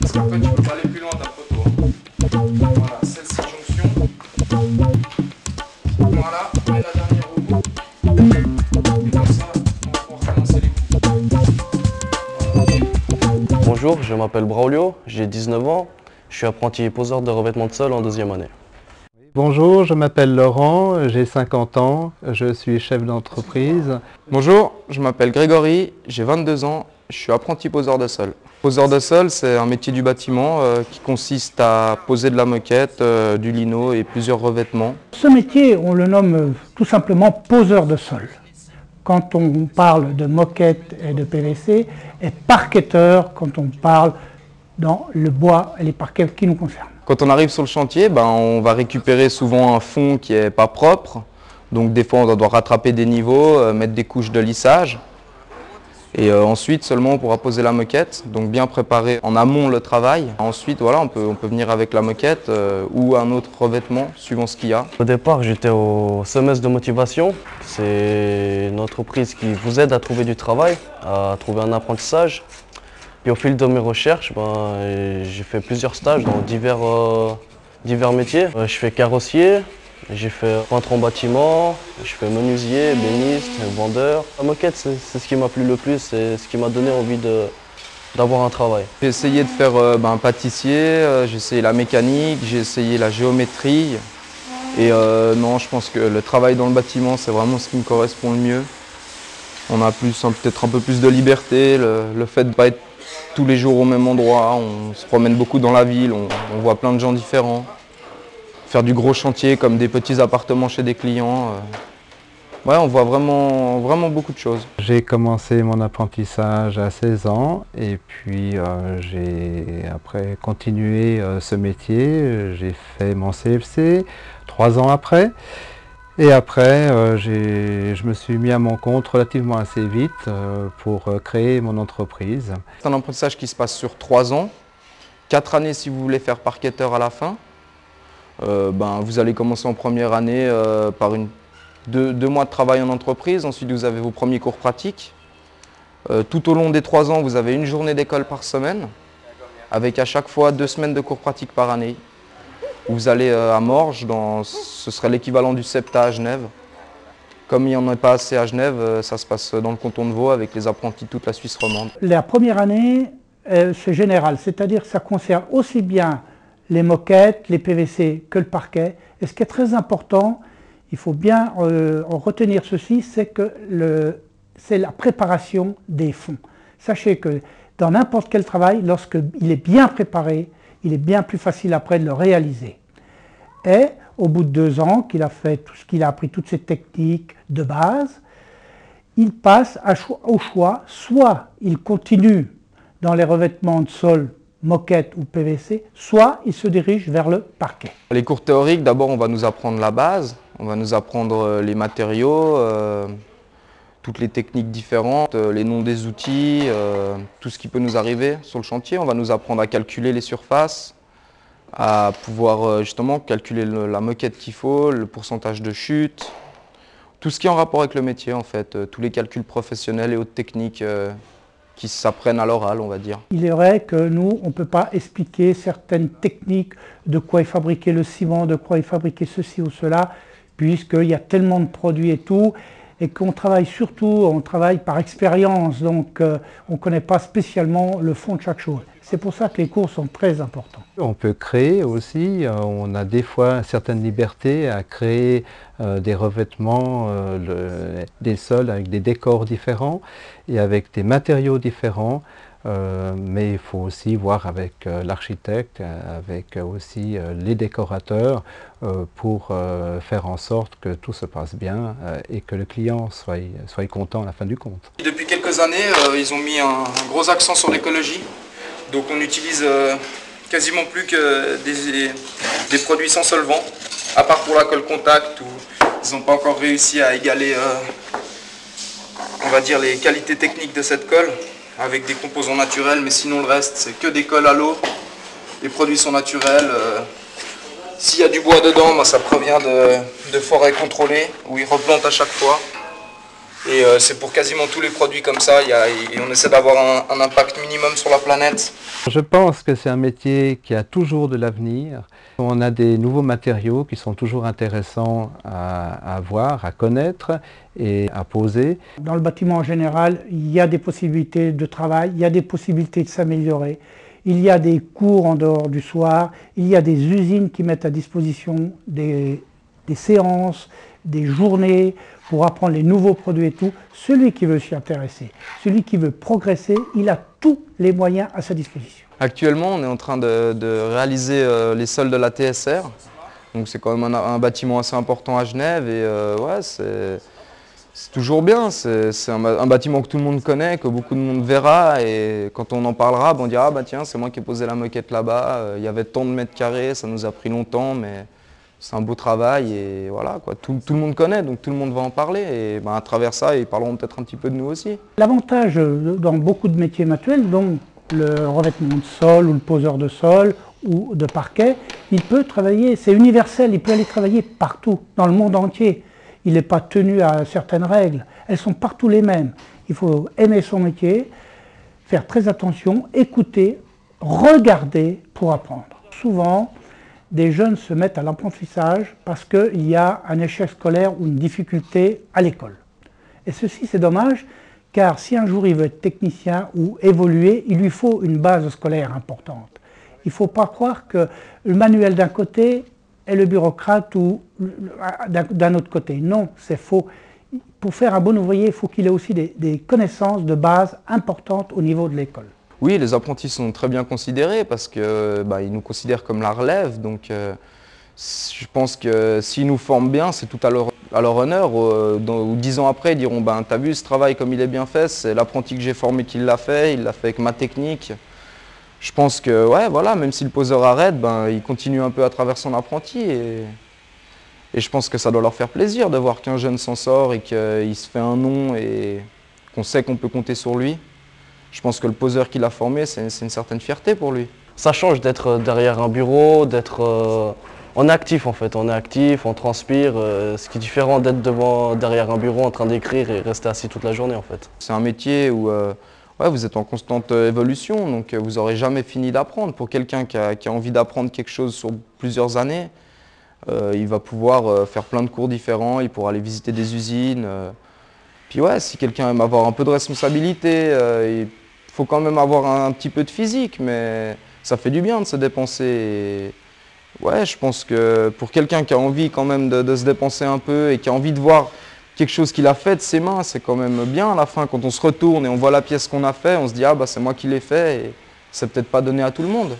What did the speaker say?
Parce qu'après tu peux pas aller plus loin ta photo. Voilà, celle-ci jonction. Voilà, et la dernière au bout. Et comme ça, on va pouvoir commencer les coups. Bonjour, je m'appelle Braulio, j'ai 19 ans, je suis apprenti poseur de revêtement de sol en deuxième année. Bonjour, je m'appelle Laurent, j'ai 50 ans, je suis chef d'entreprise. Bonjour, je m'appelle Grégory, j'ai 22 ans, je suis apprenti poseur de sol. Poseur de sol, c'est un métier du bâtiment qui consiste à poser de la moquette, du lino et plusieurs revêtements. Ce métier, on le nomme tout simplement poseur de sol. Quand on parle de moquette et de PVC, et parquetteur quand on parle dans le bois et les parquets qui nous concernent. Quand on arrive sur le chantier, on va récupérer souvent un fond qui n'est pas propre. Donc des fois on doit rattraper des niveaux, mettre des couches de lissage. Et ensuite seulement on pourra poser la moquette, donc bien préparer en amont le travail. Ensuite voilà, on peut venir avec la moquette ou un autre revêtement suivant ce qu'il y a. Au départ, j'étais au semestre de motivation. C'est une entreprise qui vous aide à trouver du travail, à trouver un apprentissage. Puis au fil de mes recherches, j'ai fait plusieurs stages dans divers métiers. Je fais carrossier, j'ai fait peintre en bâtiment, je fais menuisier, ébéniste, vendeur. La moquette, c'est ce qui m'a plu le plus, c'est ce qui m'a donné envie d'avoir un travail. J'ai essayé de faire pâtissier, j'ai essayé la mécanique, j'ai essayé la géométrie. Et non, je pense que le travail dans le bâtiment, c'est vraiment ce qui me correspond le mieux. On a peut-être un peu plus de liberté, le fait de ne pas être tous les jours au même endroit, on se promène beaucoup dans la ville, on voit plein de gens différents. Faire du gros chantier comme des petits appartements chez des clients, ouais, on voit vraiment beaucoup de choses. J'ai commencé mon apprentissage à 16 ans et puis j'ai après continué ce métier. J'ai fait mon CFC 3 ans après. Et après, je me suis mis à mon compte relativement assez vite pour créer mon entreprise. C'est un apprentissage qui se passe sur 3 ans, 4 années si vous voulez faire parquetteur à la fin. Vous allez commencer en première année par 2 mois de travail en entreprise, ensuite vous avez vos premiers cours pratiques. Tout au long des 3 ans, vous avez une journée d'école par semaine, avec à chaque fois 2 semaines de cours pratiques par année. Vous allez à Morges, ce serait l'équivalent du SEPTA à Genève. Comme il n'y en a pas assez à Genève, ça se passe dans le canton de Vaud avec les apprentis de toute la Suisse romande. La première année, c'est général, c'est-à-dire que ça concerne aussi bien les moquettes, les PVC que le parquet. Et ce qui est très important, il faut bien en retenir ceci, c'est que c'est la préparation des fonds. Sachez que dans n'importe quel travail, lorsqu'il est bien préparé, il est bien plus facile après de le réaliser. Et au bout de 2 ans qu'il a fait tout ce qu'il a appris, toutes ces techniques de base, il passe au choix, soit il continue dans les revêtements de sol, moquette ou PVC, soit il se dirige vers le parquet. Les cours théoriques, d'abord on va nous apprendre la base, on va nous apprendre les matériaux, toutes les techniques différentes, les noms des outils, tout ce qui peut nous arriver sur le chantier. On va nous apprendre à calculer les surfaces, à pouvoir justement calculer la moquette qu'il faut, le pourcentage de chute, tout ce qui est en rapport avec le métier en fait, tous les calculs professionnels et autres techniques qui s'apprennent à l'oral, on va dire. Il est vrai que nous, on ne peut pas expliquer certaines techniques, de quoi est fabriqué le ciment, de quoi est fabriqué ceci ou cela, puisqu'il y a tellement de produits et tout, et qu'on travaille on travaille par expérience, donc on ne connaît pas spécialement le fond de chaque chose. C'est pour ça que les cours sont très importants. On peut créer aussi, on a des fois une certaine liberté à créer des revêtements, des sols avec des décors différents et avec des matériaux différents. Mais il faut aussi voir avec l'architecte, avec aussi les décorateurs pour faire en sorte que tout se passe bien et que le client soit content à la fin du compte. Depuis quelques années, ils ont mis un gros accent sur l'écologie. Donc on n'utilise quasiment plus que des produits sans solvant, à part pour la colle contact où ils n'ont pas encore réussi à égaler on va dire les qualités techniques de cette colle avec des composants naturels, mais sinon le reste c'est que des colles à l'eau. Les produits sont naturels. S'il y a du bois dedans, ça provient de forêts contrôlées où ils replantent à chaque fois. Et c'est pour quasiment tous les produits comme ça, et on essaie d'avoir un impact minimum sur la planète. Je pense que c'est un métier qui a toujours de l'avenir. On a des nouveaux matériaux qui sont toujours intéressants à voir, à connaître et à poser. Dans le bâtiment en général, il y a des possibilités de travail, il y a des possibilités de s'améliorer. Il y a des cours en dehors du soir, il y a des usines qui mettent à disposition des séances, des journées pour apprendre les nouveaux produits et tout. Celui qui veut s'y intéresser, celui qui veut progresser, il a tous les moyens à sa disposition. Actuellement, on est en train de réaliser les sols de la TSR. Donc c'est quand même un bâtiment assez important à Genève et ouais, c'est toujours bien. C'est un bâtiment que tout le monde connaît, que beaucoup de monde verra et quand on en parlera, on dira ah bah tiens, c'est moi qui ai posé la moquette là-bas, il y avait tant de mètres carrés, ça nous a pris longtemps mais c'est un beau travail et voilà quoi. Tout le monde connaît donc tout le monde va en parler et à travers ça ils parleront peut-être un petit peu de nous aussi. L'avantage dans beaucoup de métiers manuels, donc le revêtement de sol ou le poseur de sol ou de parquet, il peut travailler, c'est universel, il peut aller travailler partout, dans le monde entier. Il n'est pas tenu à certaines règles, elles sont partout les mêmes. Il faut aimer son métier, faire très attention, écouter, regarder pour apprendre. Souvent, des jeunes se mettent à l'apprentissage parce qu'il y a un échec scolaire ou une difficulté à l'école. Et ceci, c'est dommage, car si un jour il veut être technicien ou évoluer, il lui faut une base scolaire importante. Il ne faut pas croire que le manuel d'un côté est le bureaucrate ou d'un autre côté. Non, c'est faux. Pour faire un bon ouvrier, il faut qu'il ait aussi des connaissances de base importantes au niveau de l'école. Oui, les apprentis sont très bien considérés parce qu'ils nous considèrent comme la relève. Donc je pense que s'ils nous forment bien, c'est tout à leur honneur. Ou 10 ans après, ils diront « t'as vu ce travail comme il est bien fait, c'est l'apprenti que j'ai formé qui l'a fait, il l'a fait avec ma technique ». Je pense que, ouais, voilà, même si le poseur arrête, il continue un peu à travers son apprenti. Et je pense que ça doit leur faire plaisir de voir qu'un jeune s'en sort et qu'il se fait un nom et qu'on sait qu'on peut compter sur lui. Je pense que le poseur qui l'a formé, c'est une certaine fierté pour lui. Ça change d'être derrière un bureau, on est actif en fait, on est actif, on transpire, ce qui est différent d'être derrière un bureau en train d'écrire et rester assis toute la journée en fait. C'est un métier où ouais, vous êtes en constante évolution, donc vous n'aurez jamais fini d'apprendre. Pour quelqu'un qui a envie d'apprendre quelque chose sur plusieurs années, il va pouvoir faire plein de cours différents, il pourra aller visiter des usines. Puis ouais, si quelqu'un aime avoir un peu de responsabilité, il faut quand même avoir un petit peu de physique, mais ça fait du bien de se dépenser. Et ouais, je pense que pour quelqu'un qui a envie quand même de se dépenser un peu et qui a envie de voir quelque chose qu'il a fait de ses mains, c'est quand même bien à la fin. Quand on se retourne et on voit la pièce qu'on a fait, on se dit « Ah bah c'est moi qui l'ai fait » et c'est peut-être pas donné à tout le monde.